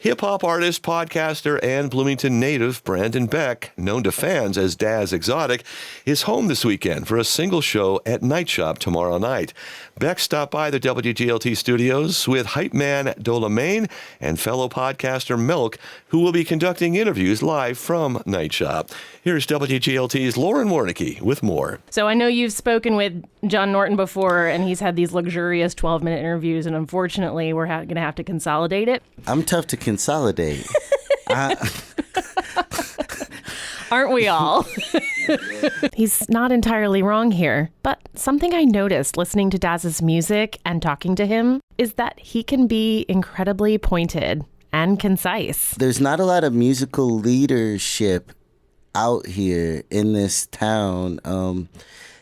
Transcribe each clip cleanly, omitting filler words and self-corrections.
Hip-hop artist, podcaster, and Bloomington native Brandon Beck, known to fans as Daz Exotic, is home this weekend for a single show at Night Shop tomorrow night. Beck stopped by the WGLT studios with hype man Dolomane and fellow podcaster Milk, who will be conducting interviews live from Night Shop. Here's WGLT's Lauren Warnicki with more. So I know you've spoken with John Norton before, and he's had these luxurious 12-minute interviews, and unfortunately, we're going to have to consolidate it. I'm tough to consolidate. Aren't we all? He's not entirely wrong here, but something I noticed listening to Daz's music and talking to him is that he can be incredibly pointed and concise. There's not a lot of musical leadership out here in this town.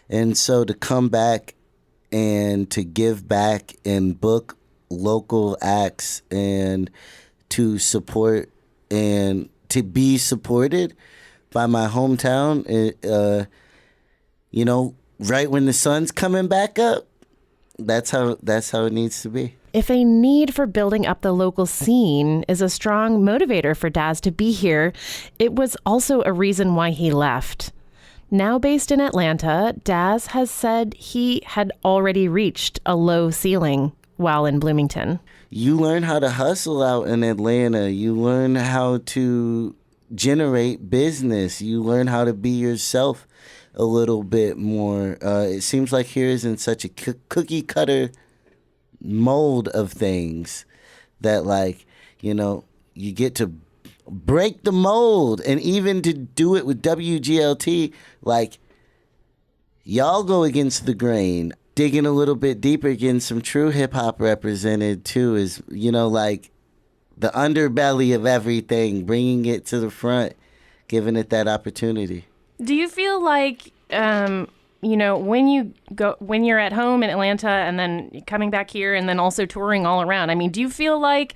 And so to come back and to give back and book local acts and to support and to be supported by my hometown, right when the sun's coming back up, that's how it needs to be. If a need for building up the local scene is a strong motivator for Daz to be here, it was also a reason why he left. Now based in Atlanta, Daz has said he had already reached a low ceiling while in Bloomington. You learn how to hustle out in Atlanta. You learn how to generate business. You learn how to be yourself a little bit more. It seems like here isn't such a cookie cutter mold of things that you get to break the mold. And even to do it with WGLT, y'all go against the grain. Digging a little bit deeper, getting some true hip hop represented too is, the underbelly of everything, bringing it to the front, giving it that opportunity. Do you feel like, when you're at home in Atlanta and then coming back here and then also touring all around, do you feel like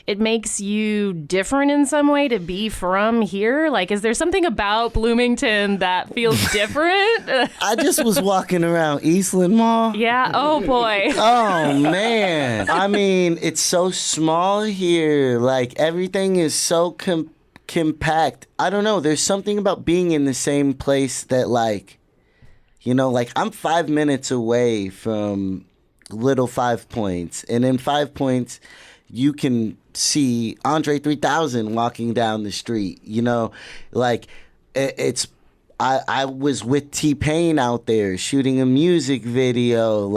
it makes you different in some way to be from here? Is there something about Bloomington that feels different? I just was walking around Eastland Mall. Yeah. Oh, boy. Oh, man. It's so small here. Everything is so compact. I don't know. There's something about being in the same place that, I'm 5 minutes away from Little 5 Points. And in 5 Points, you can see Andre 3000 walking down the street. I was with T-Pain out there shooting a music video,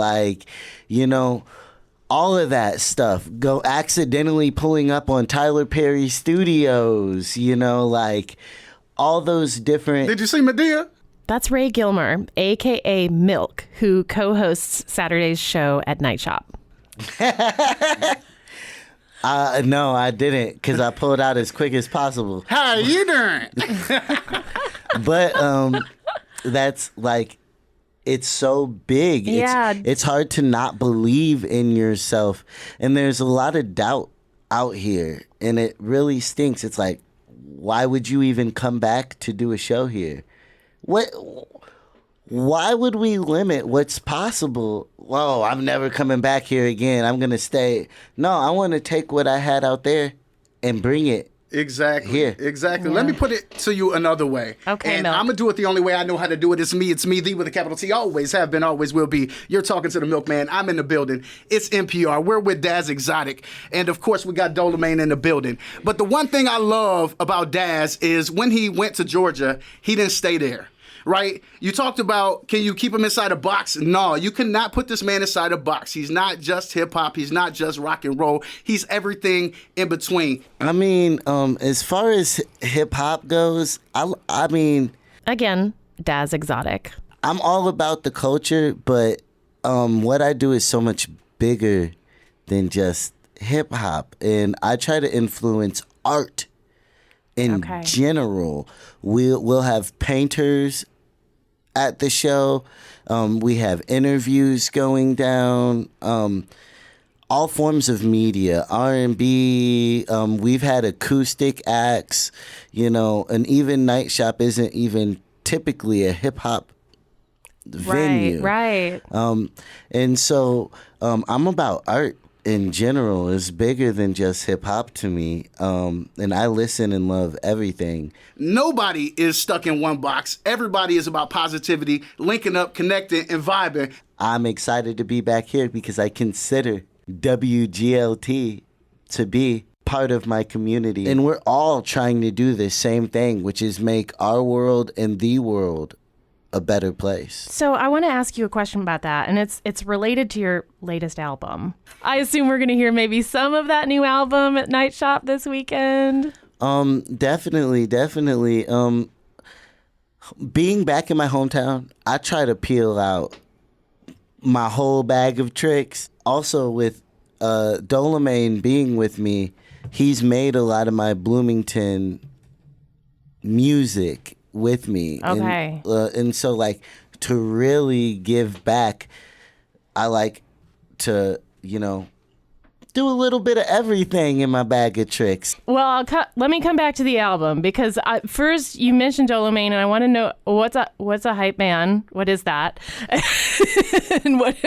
all of that stuff. Go accidentally pulling up on Tyler Perry Studios, all those different... Did you see Medea? That's Ray Gilmer, a.k.a. Milk, who co-hosts Saturday's show at Night Shop. No, I didn't, because I pulled out as quick as possible. How you doing? But that's it's so big. Yeah. It's hard to not believe in yourself. And there's a lot of doubt out here. And it really stinks. It's why would you even come back to do a show here? Why would we limit what's possible? Whoa, I'm never coming back here again. I'm going to stay. No, I want to take what I had out there and bring it. Exactly. Here. Exactly. Yeah. Let me put it to you another way. Okay, and Milk. I'm going to do it the only way I know how to do it. It's me, the with a capital T. Always have been, always will be. You're talking to the Milkman. I'm in the building. It's NPR. We're with Daz Exotic. And, of course, we got Dolomane in the building. But the one thing I love about Daz is when he went to Georgia, he didn't stay there. Right? You talked about, can you keep him inside a box? No, you cannot put this man inside a box. He's not just hip hop. He's not just rock and roll. He's everything in between. As far as hip hop goes, Again, Daz Exotic. I'm all about the culture, but what I do is so much bigger than just hip hop. And I try to influence art in general. We'll have painters at the show. We have interviews going down. All forms of media, R&B. We've had acoustic acts, and even Night Shop isn't even typically a hip hop venue. Right. And so I'm about art. in general is bigger than just hip hop to me. And I listen and love everything. Nobody is stuck in one box. Everybody is about positivity, linking up, connecting, and vibing. I'm excited to be back here because I consider WGLT to be part of my community. And we're all trying to do the same thing, which is make our world and the world a better place. So I want to ask you a question about that, and it's related to your latest album. I assume we're going to hear maybe some of that new album at Night Shop this weekend. Definitely. Being back in my hometown, I try to peel out my whole bag of tricks. Also with Dolomane being with me, he's made a lot of my Bloomington music with me. Okay. And so, like, to really give back, I like to, do a little bit of everything in my bag of tricks. Well, let me come back to the album because first you mentioned Dolomane, and I want to know what's a hype man? What is that? And what?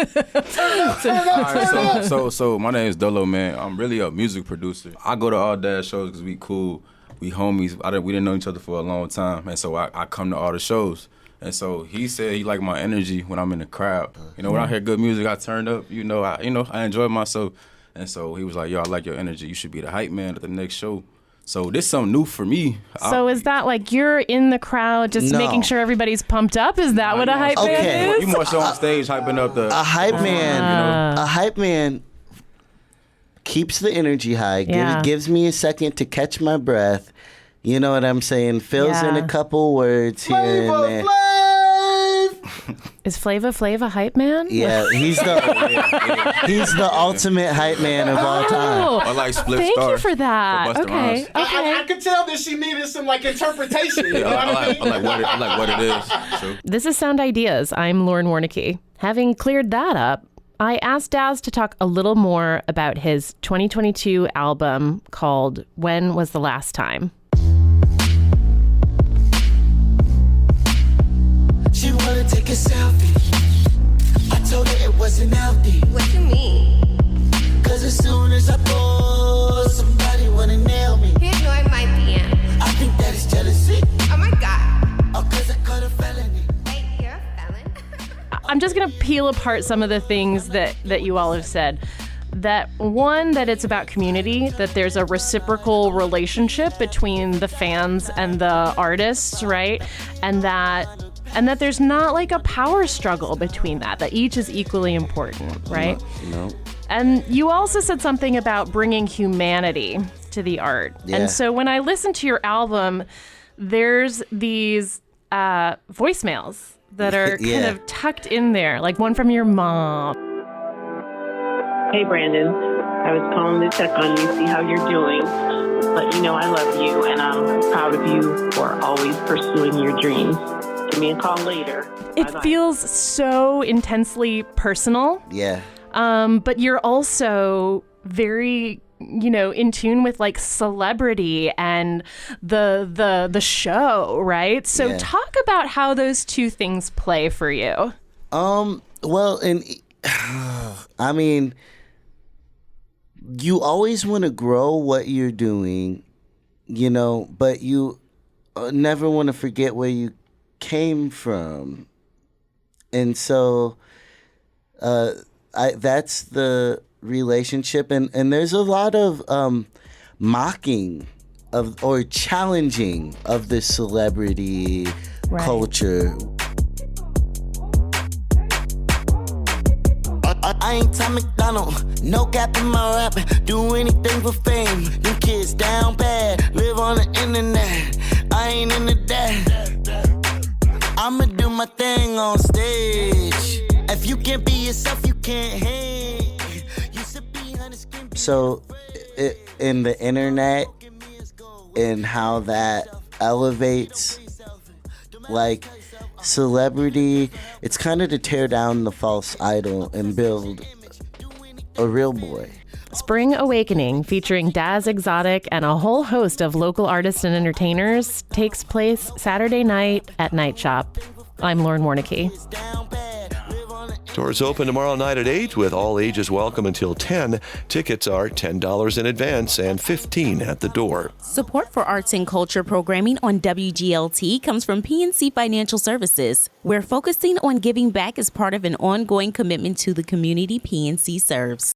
So my name is Dolomane. I'm really a music producer. I go to all dad shows because we cool. We homies. We didn't know each other for a long time, and so I come to all the shows. And so he said he liked my energy when I'm in the crowd. When I hear good music, I turn up. I enjoy myself. And so he was like, "Yo, I like your energy. You should be the hype man at the next show." So this is something new for me. So is that like you're in the crowd just making sure everybody's pumped up? Is that what a hype man is? You more so on stage hyping up the... A hype man. A hype man keeps the energy high, gives me a second to catch my breath. You know what I'm saying? Fills in a couple words here and there. Is Flava Flav a hype man? Yeah, he's the ultimate hype man of all time. I like Split Thank Star. you for that. Okay. I could tell that she needed some interpretation. I like what it is. So. This is Sound Ideas. I'm Lauren Warnicki. Having cleared that up, I asked Daz to talk a little more about his 2022 album called When Was the Last Time? She wanna take a selfie. I told her it wasn't healthy. What you mean? Cause as soon as I post, somebody wanna nail me. You ignored my DM. I think that is jealousy. Oh my god. Oh, cause I caught a felony. Wait, you're a felon? I'm just going to peel apart some of the things that you all have said. That one, that it's about community, that there's a reciprocal relationship between the fans and the artists, right? And that there's not like a power struggle between that each is equally important, right? No. And you also said something about bringing humanity to the art. Yeah. And so when I listen to your album, there's these voicemails that are kind of tucked in there, like one from your mom. Hey, Brandon. I was calling to check on you, see how you're doing. Let you know I love you, and I'm proud of you for always pursuing your dreams. Give me a call later. It Bye-bye. feels so intensely personal. Yeah. But you're also very, in tune with like celebrity and the show, right? So talk about how those two things play for you. Well, and I mean, you always want to grow what you're doing, but you never want to forget where you came from. And so that's the relationship. And there's a lot of mocking of or challenging of the celebrity culture. I ain't Tom McDonald, no cap in my rap. Do anything for fame. Them kids down bad, live on the internet. I ain't into that. I'ma do my thing on stage. If you can't be yourself, you can't hang. You sit behind the screen. So, in the internet and how that elevates, like, celebrity, it's kind of to tear down the false idol and build a real boy. Spring Awakening, featuring Daz Exotic and a whole host of local artists and entertainers, takes place Saturday night at Night Shop. I'm Lauren Warnicki. Down bad, live on the Doors open tomorrow night at 8 with all ages welcome until 10. Tickets are $10 in advance and $15 at the door. Support for arts and culture programming on WGLT comes from PNC Financial Services. We're focusing on giving back as part of an ongoing commitment to the community PNC serves.